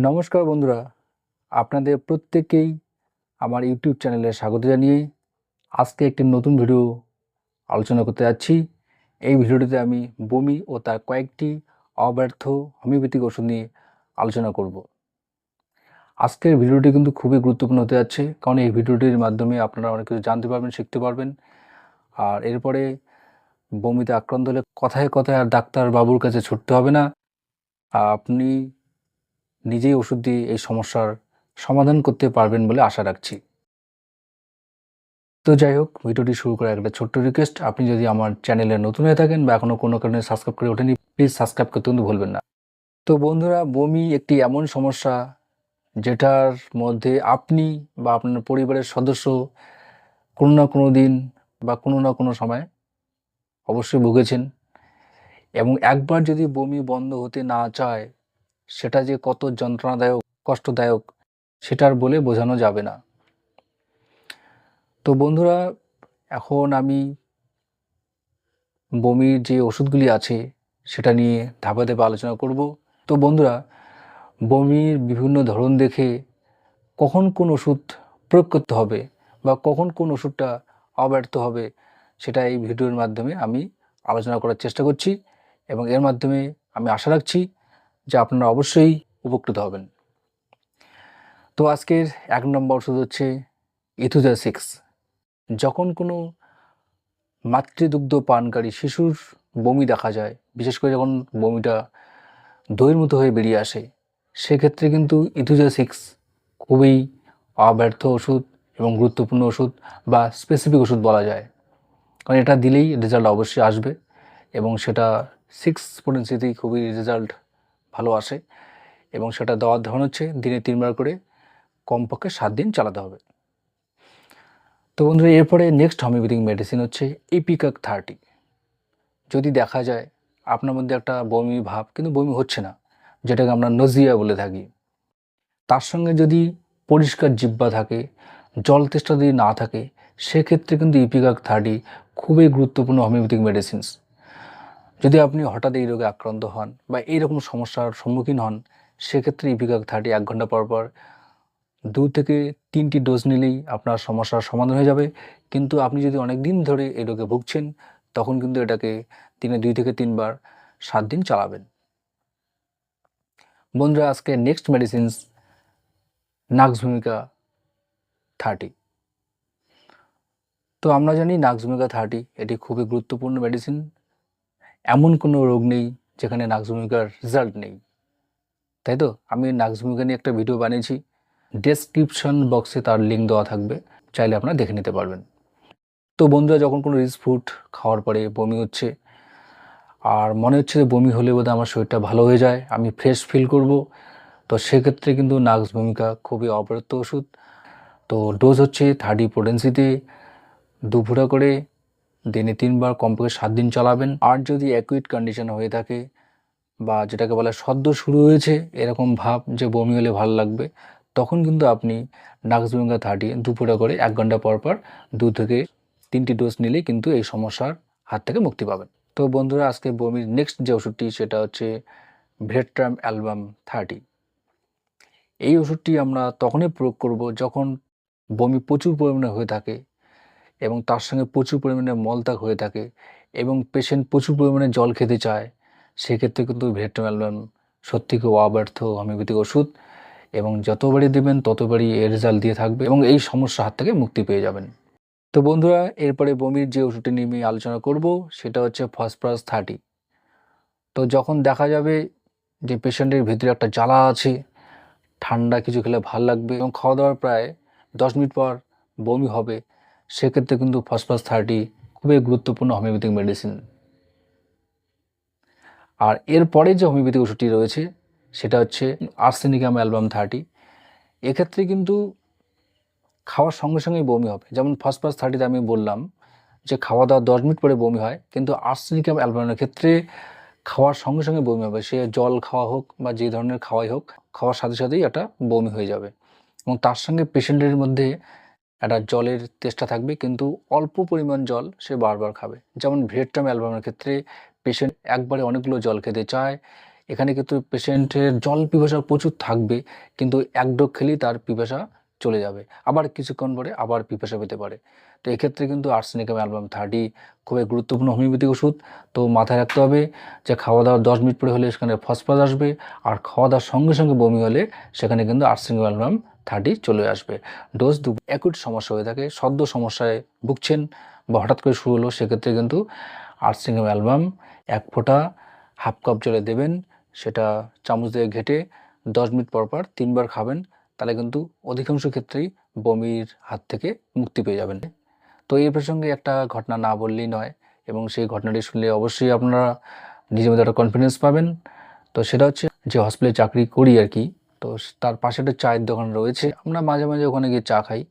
নমস্কার বন্ধুরা, আপনাদের প্রত্যেককেই আমার ইউটিউব চ্যানেলে স্বাগত জানিয়ে আজকে একটি নতুন ভিডিও আলোচনা করতে যাচ্ছি। এই ভিডিওটিতে আমি বমি ও তার কয়েকটি অব্যর্থ হোমিওপ্যাথিক ওষুধ নিয়ে আলোচনা করব। আজকের ভিডিওটি কিন্তু খুবই গুরুত্বপূর্ণ হতে যাচ্ছে, কারণ এই ভিডিওটির মাধ্যমে আপনারা অনেক কিছু জানতে পারবেন, শিখতে পারবেন। আর এরপরে বমিতে আক্রান্ত হলে কথায় কথায় আর ডাক্তার বাবুর কাছে ছুটতে হবে না। আপনি নিজেই ওষুধ দিয়ে এই সমস্যার সমাধান করতে পারবেন বলে আশা রাখছি। তো যাই হোক, ভিডিওটি শুরু করার একটা ছোট্ট রিকোয়েস্ট, আপনি যদি আমার চ্যানেলে নতুন হয়ে থাকেন বা এখনও কোনো কারণে সাবস্ক্রাইব করে ওঠেনি, প্লিজ সাবস্ক্রাইব করতে কিন্তু ভুলবেন না। তো বন্ধুরা, বমি একটি এমন সমস্যা যেটার মধ্যে আপনি বা আপনার পরিবারের সদস্য কোনো না কোনো দিন বা কোনো না কোনো সময় অবশ্যই ভুগেছেন, এবং একবার যদি বমি বন্ধ হতে না চায় সেটা যে কত যন্ত্রণাদায়ক, কষ্টদায়ক, সেটার বলে বোঝানো যাবে না। তো বন্ধুরা, এখন আমি বমির যে ওষুধগুলি আছে সেটা নিয়ে ধাপে ধাপে আলোচনা করব। তো বন্ধুরা, বমির বিভিন্ন ধরন দেখে কখন কোন ওষুধ প্রয়োগ করতে হবে বা কখন কোন ওষুধটা অব্যর্থ হবে সেটা এই ভিডিওর মাধ্যমে আমি আলোচনা করার চেষ্টা করছি, এবং এর মাধ্যমে আমি আশা রাখছি যে আপনারা অবশ্যই উপকৃত হবেন। তো আজকের ১ নম্বর ওষুধ হচ্ছে ইথোজাসিক্স। যখন কোনো মাতৃদুগ্ধ পানকারী শিশুর বমি দেখা যায়, বিশেষ করে যখন বমিটা দইয়ের মতো হয়ে বেরিয়ে আসে, সেক্ষেত্রে কিন্তু ইথোজাসিক্স খুবই অব্যর্থ ওষুধ এবং গুরুত্বপূর্ণ ওষুধ বা স্পেসিফিক ওষুধ বলা যায়, কারণ এটা দিলেই রেজাল্ট অবশ্যই আসবে, এবং সেটা 6 পোটেন্সিতেই খুবই রেজাল্ট ভালো আসে, এবং সেটা দেওয়ার ধরন হচ্ছে দিনে 3 বার করে কমপক্ষে 7 দিন চালাতে হবে। তো বন্ধুরা, এরপরে নেক্সট হোমিওপ্যাথিক মেডিসিন হচ্ছে ইপিকাক 30। যদি দেখা যায় আপনার মধ্যে একটা বমি ভাব কিন্তু বমি হচ্ছে না, যেটাকে আমরা নজিয়া বলে থাকি, তার সঙ্গে যদি পরিষ্কার জিহ্বা থাকে, জল তেষ্টা যদি না থাকে, সেক্ষেত্রে কিন্তু ইপিকাক 30 খুবই গুরুত্বপূর্ণ হোমিওপ্যাথিক মেডিসিনস। যদি আপনি হঠাৎ এই রোগে আক্রান্ত হন বা এইরকম সমস্যার সম্মুখীন হন, সেক্ষেত্রে ইপিকাক 30 1 ঘন্টা পর পর 2 থেকে 3টি ডোজ নিলেই আপনার সমস্যার সমাধান হয়ে যাবে। কিন্তু আপনি যদি অনেক দিন ধরে এই রোগে ভুগছেন, তখন কিন্তু এটাকে দিনে 2 থেকে 3 বার 7 দিন চালাবেন। বন্ধুরা, আজকে নেক্সট মেডিসিনস নাক্সভূমিকা 30। তো আমরা জানি নাক্সভূমিকা 30 এটি খুবই গুরুত্বপূর্ণ মেডিসিন। এমন কোনো রোগ নেই যেখানে নাক্সভূমিকার রেজাল্ট নেই, তাই তো? আমি নাক্সভূমিকা নিয়ে একটা ভিডিও বানিয়েছি, ডেসক্রিপশন বক্সে তার লিঙ্ক দেওয়া থাকবে, চাইলে আপনারা দেখে নিতে পারবেন। তো বন্ধুরা, যখন কোনো রিচ ফুড খাওয়ার পরে বমি হচ্ছে আর মনে হচ্ছে যে বমি হলে বোধহয় আমার শরীরটা ভালো হয়ে যায়, আমি ফ্রেশ ফিল করব, তো সেক্ষেত্রে কিন্তু নাক্সভূমিকা খুবই অপরিহার্য ওষুধ। তো ডোজ হচ্ছে 30 পোটেন্সিতে 2 ফোঁটা করে দিনে 3 বার কমপক্ষে 7 দিন চালাবেন। আর যদি অ্যাকুইট কন্ডিশন হয়ে থাকে বা যেটাকে বলা সদ্য শুরু হয়েছে এরকম ভাব যে বমি হলে ভালো লাগবে, তখন কিন্তু আপনি নাক্সভূমিকা 30 2 ফোঁটা করে 1 ঘন্টা পর পর 2 থেকে 3টি ডোজ নিলেই কিন্তু এই সমস্যার হাত থেকে মুক্তি পাবেন। তো বন্ধুরা, আজকে বমির নেক্সট যে ওষুধটি সেটা হচ্ছে ভেট্রাম অ্যালবাম 30। এই ওষুধটি আমরা তখনই প্রয়োগ করব যখন বমি প্রচুর পরিমাণে হয়ে থাকে এবং তার সঙ্গে প্রচুর পরিমাণে মলত্যাগ হয়ে থাকে এবং পেশেন্ট প্রচুর পরিমাণে জল খেতে চায়। সেক্ষেত্রে কিন্তু ভেট্রাম অ্যালবাম সত্যি খুব অব্যর্থ হোমিওপ্যাথিক ওষুধ, এবং যতবারই দেবেন ততবারই এর রেজাল্ট দিয়ে থাকবে এবং এই সমস্যার হাত থেকে মুক্তি পেয়ে যাবেন। তো বন্ধুরা, এরপরে বমির যে ওষুধটি নিয়ে আমি আলোচনা করব সেটা হচ্ছে ফসফরাস 30। তো যখন দেখা যাবে যে পেশেন্টের ভিতরে একটা জ্বালা আছে, ঠান্ডা কিছু খেলে ভাল লাগবে এবং খাওয়া দাওয়ার প্রায় 10 মিনিট পর বমি হবে, সেক্ষেত্রে কিন্তু ফসফরাস 30 খুবই গুরুত্বপূর্ণ হোমিওপ্যাথিক মেডিসিন। আর এরপরে যে হোমিওপ্যাথিক ওষুধটি রয়েছে সেটা হচ্ছে আর্সেনিকাম অ্যালবাম 30। এক্ষেত্রে কিন্তু খাওয়ার সঙ্গে সঙ্গেই বমি হবে, যেমন ফসফরাস 30তে আমি বললাম যে খাওয়া দাওয়া 10 মিনিট পরে বমি হয়, কিন্তু আর্সেনিকাম অ্যালবামের ক্ষেত্রে খাওয়ার সঙ্গে সঙ্গে বমি হবে, সে জল খাওয়া হোক বা যে ধরনের খাওয়াই হোক, খাওয়ার সাথে সাথেই একটা বমি হয়ে যাবে, এবং তার সঙ্গে পেশেন্টের মধ্যে একটা জলের তেষ্টা থাকবে, কিন্তু অল্প পরিমাণ জল সে বারবার খাবে। যেমন ভেট্রাম অ্যালবামের ক্ষেত্রে পেশেন্ট একবারে অনেকগুলো জল খেতে চায় এখানে কিন্তু পেশেন্টের জল পিপাসা প্রচুর থাকবে, কিন্তু এক ডোজ খেলেই তার পিপাসা চলে যাবে, আবার কিছুক্ষণ পরে আবার পিপাসা পেতে পারে। তো এক্ষেত্রে কিন্তু আর্সেনিকাম অ্যালবাম 30 খুবই গুরুত্বপূর্ণ হোমিওপ্যাথিক ওষুধ। তো মাথায় রাখতে হবে যে খাওয়া দাওয়ার 10 মিনিট পরে হলে সেখানে ফসফরাস আসবে, আর খাওয়া দাওয়ার সঙ্গে সঙ্গে বমি হলে সেখানে কিন্তু আর্সেনিকাম অ্যালবাম 30 চলে আসবে। ডোজ অ্যাকুট সমস্যা হয়ে থাকে, সদ্য সমস্যায় ভুগছেন বা হঠাৎ করে শুরু হলো, সেক্ষেত্রে কিন্তু আর্সেনিকাম অ্যালবাম 1 ফোঁটা হাফ কাপ জলে দেবেন, সেটা চামচ দিয়ে ঘেটে 10 মিনিট পর পর 3 বার খাবেন, তাহলে কিন্তু অধিকাংশ ক্ষেত্রেই বমির হাত থেকে মুক্তি পেয়ে যাবেন। তো এই প্রসঙ্গে একটা ঘটনা না বললেই নয়, এবং সেই ঘটনাটি শুনলে অবশ্যই আপনারা নিজের মধ্যে একটা কনফিডেন্স পাবেন। তো সেটা হচ্ছে, যে হসপিটালে চাকরি করি আর কি, তো তার পাশে একটা চায়ের দোকান রয়েছে, আমরা মাঝে মাঝে ওখানে গিয়ে চা খাই।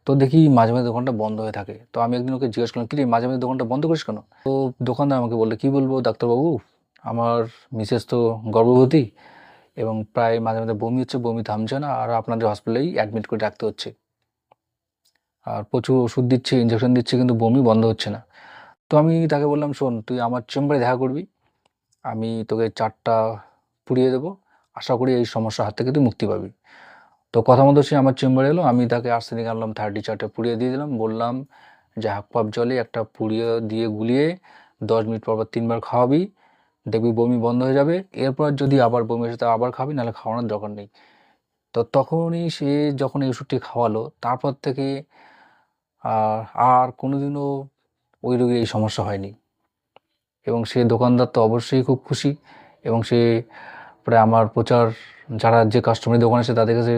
তো দেখি মাঝে মাঝে দোকানটা বন্ধ হয়ে থাকে। তো আমি একদিন ওকে জিজ্ঞেস করলাম, কি রে মাঝে মাঝে দোকানটা বন্ধ করিস কেন? তো দোকানদার আমাকে বললো, কি বলবো ডাক্তারবাবু, আমার মিসেস তো গর্ভবতী এবং প্রায় মাঝে মাঝে বমি হচ্ছে, বমি থামছে না, আর আপনাদের হসপিটালেই অ্যাডমিট করে রাখতে হচ্ছে, আর প্রচুর ওষুধ দিচ্ছে, ইঞ্জেকশন দিচ্ছে, কিন্তু বমি বন্ধ হচ্ছে না। তো আমি তাকে বললাম, শোন, তুই আমার চেম্বারে দেখা করবি, আমি তোকে 4টা পুড়িয়ে দেবো, আশা করি এই সমস্যার হাত থেকে তুই মুক্তি পাবি। তো কথা মতো সে আমার চেম্বারে এলো, আমি তাকে আর্সেনিক আনলাম 4টা পুড়িয়ে দিয়ে দিলাম, বললাম যে হাফ কাপ জলে একটা পুড়িয়ে দিয়ে গুলিয়ে 10 মিনিট পর পর 3 বার খাওয়াবি, দেখবি বমি বন্ধ হয়ে যাবে, এরপর যদি আবার বমি আসে তা আবার খাবি, নাহলে খাওয়ানোর দরকার নেই। তো তখনই সে যখন এই ওষুধটি খাওয়ালো, তারপর থেকে আর কোনোদিনও ওই রোগীর এই সমস্যা হয়নি, এবং সে দোকানদার তো অবশ্যই খুব খুশি, এবং সে প্রায় আমার প্রচার যারা যে কাস্টমার দোকান আসে তাদের কাছে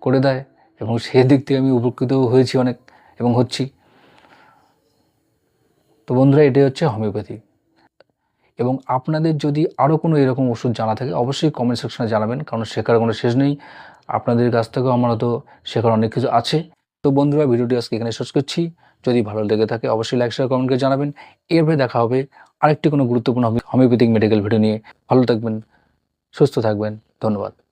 করে দেয়, এবং সেদিক থেকে আমি উপকৃত হয়েছি অনেক, এবং হচ্ছি। তো বন্ধুরা, এটাই হচ্ছে হোমিওপ্যাথি। এবং আপনাদের যদি আরও কোনো এরকম ওষুধ জানা থাকে, অবশ্যই কমেন্ট সেকশনে জানাবেন, কারণ শেখার কোনো শেষ নেই। আপনাদের কাছ থেকেও আমার হয়তো শেখার অনেক কিছু আছে। তো বন্ধুরা, ভিডিওটি আজকে এখানে শেষ করছি। যদি ভালো লেগে থাকে অবশ্যই লাইক শেয়ার কমেন্ট করে জানাবেন। এরপরে দেখা হবে আরেকটি কোনো গুরুত্বপূর্ণ হোমিওপ্যাথিক মেডিকেল ভিডিও নিয়ে। ভালো থাকবেন, সুস্থ থাকবেন, ধন্যবাদ।